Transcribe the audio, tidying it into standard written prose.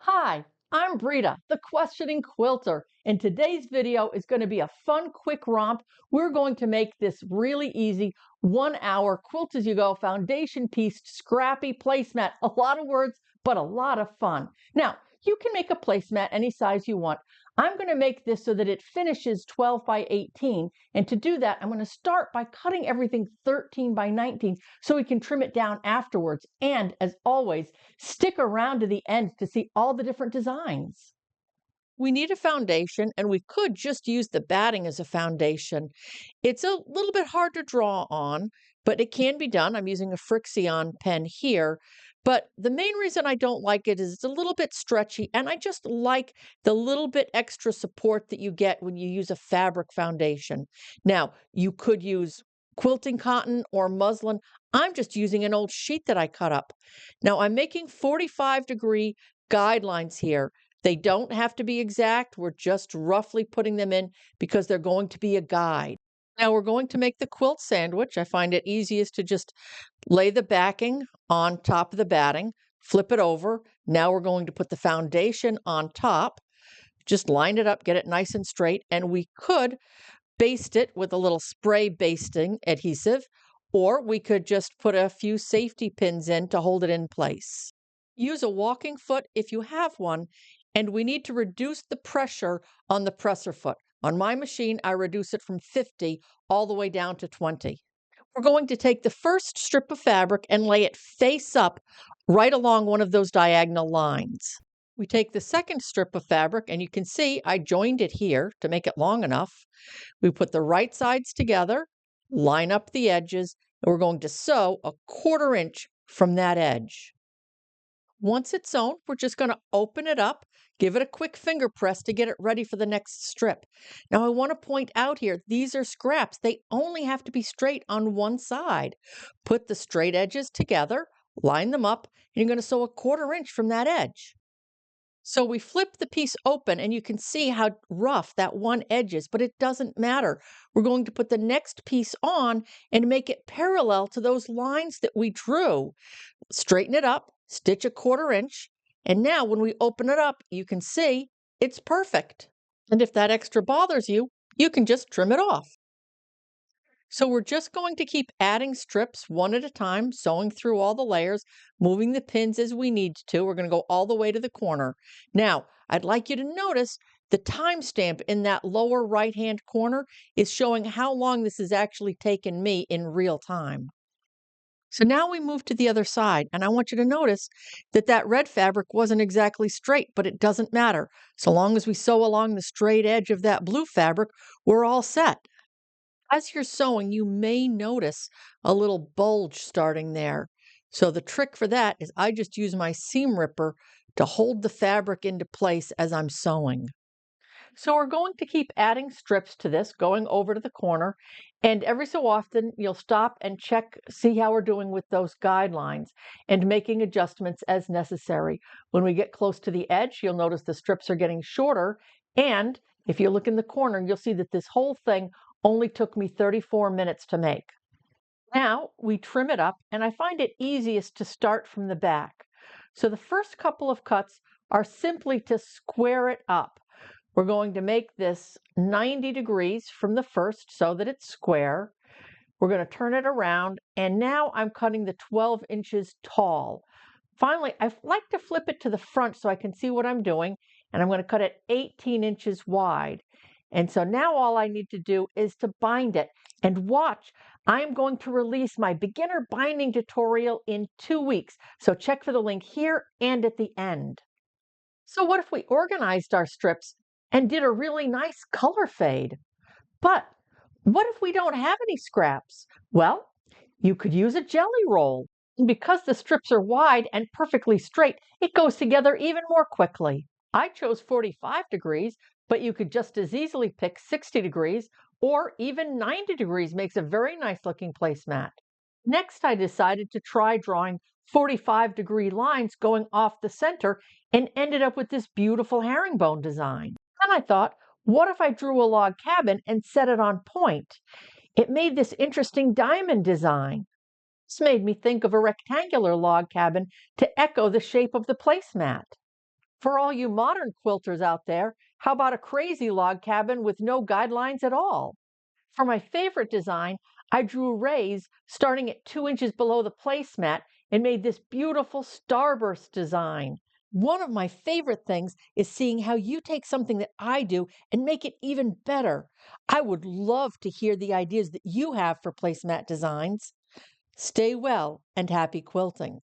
Hi, I'm Brita, the questioning quilter, and today's video is going to be a fun, quick romp. We're going to make this really easy 1 hour quilt as you go foundation piece scrappy placemat. A lot of words, but a lot of fun. Now, you can make a placemat any size you want. I'm going to make this so that it finishes 12 by 18. And to do that, I'm going to start by cutting everything 13 by 19 so we can trim it down afterwards. And as always, stick around to the end to see all the different designs. We need a foundation, and we could just use the batting as a foundation. It's a little bit hard to draw on, but it can be done. I'm using a Frixion pen here, but the main reason I don't like it is it's a little bit stretchy, and I just like the little bit extra support that you get when you use a fabric foundation. Now, you could use quilting cotton or muslin. I'm just using an old sheet that I cut up. Now, I'm making 45-degree guidelines here. They don't have to be exact. We're just roughly putting them in because they're going to be a guide. Now we're going to make the quilt sandwich. I find it easiest to just lay the backing on top of the batting, flip it over. Now we're going to put the foundation on top. Just line it up, get it nice and straight, and we could baste it with a little spray basting adhesive, or we could just put a few safety pins in to hold it in place. Use a walking foot if you have one, and we need to reduce the pressure on the presser foot. On my machine, I reduce it from 50 all the way down to 20. We're going to take the first strip of fabric and lay it face up right along one of those diagonal lines. We take the second strip of fabric, and you can see I joined it here to make it long enough. We put the right sides together, line up the edges, and we're going to sew a 1/4 inch from that edge. Once it's sewn, we're just going to open it up, give it a quick finger press to get it ready for the next strip. Now, I want to point out here, these are scraps. They only have to be straight on one side. Put the straight edges together, line them up, and you're going to sew a 1/4 inch from that edge. So we flip the piece open, and you can see how rough that one edge is, but it doesn't matter. We're going to put the next piece on and make it parallel to those lines that we drew. Straighten it up, stitch a 1/4 inch, and now when we open it up, you can see it's perfect. And if that extra bothers you, you can just trim it off. So we're just going to keep adding strips one at a time, sewing through all the layers, moving the pins as we need to. We're going to go all the way to the corner. Now, I'd like you to notice the timestamp in that lower right-hand corner is showing how long this has actually taken me in real time. So now we move to the other side, and I want you to notice that that red fabric wasn't exactly straight, but it doesn't matter. So long as we sew along the straight edge of that blue fabric, we're all set. As you're sewing, you may notice a little bulge starting there. So the trick for that is I just use my seam ripper to hold the fabric into place as I'm sewing. So we're going to keep adding strips to this, going over to the corner, and every so often you'll stop and check, see how we're doing with those guidelines and making adjustments as necessary. When we get close to the edge, you'll notice the strips are getting shorter, and if you look in the corner, you'll see that this whole thing only took me 34 minutes to make. Now we trim it up, and I find it easiest to start from the back. So the first couple of cuts are simply to square it up. We're going to make this 90 degrees from the first so that it's square. We're going to turn it around, and now I'm cutting the 12 inches tall. Finally, I like to flip it to the front so I can see what I'm doing, and I'm going to cut it 18 inches wide. And so now all I need to do is to bind it. And watch, I'm going to release my beginner binding tutorial in 2 weeks. So check for the link here and at the end. So what if we organized our strips and did a really nice color fade? But what if we don't have any scraps? Well, you could use a jelly roll. And because the strips are wide and perfectly straight, it goes together even more quickly. I chose 45 degrees, but you could just as easily pick 60 degrees or even 90 degrees makes a very nice looking placemat. Next, I decided to try drawing 45-degree lines going off the center and ended up with this beautiful herringbone design. Then I thought, what if I drew a log cabin and set it on point? It made this interesting diamond design. This made me think of a rectangular log cabin to echo the shape of the placemat. For all you modern quilters out there, how about a crazy log cabin with no guidelines at all? For my favorite design, I drew rays starting at 2 inches below the placemat and made this beautiful starburst design. One of my favorite things is seeing how you take something that I do and make it even better. I would love to hear the ideas that you have for placemat designs. Stay well and happy quilting.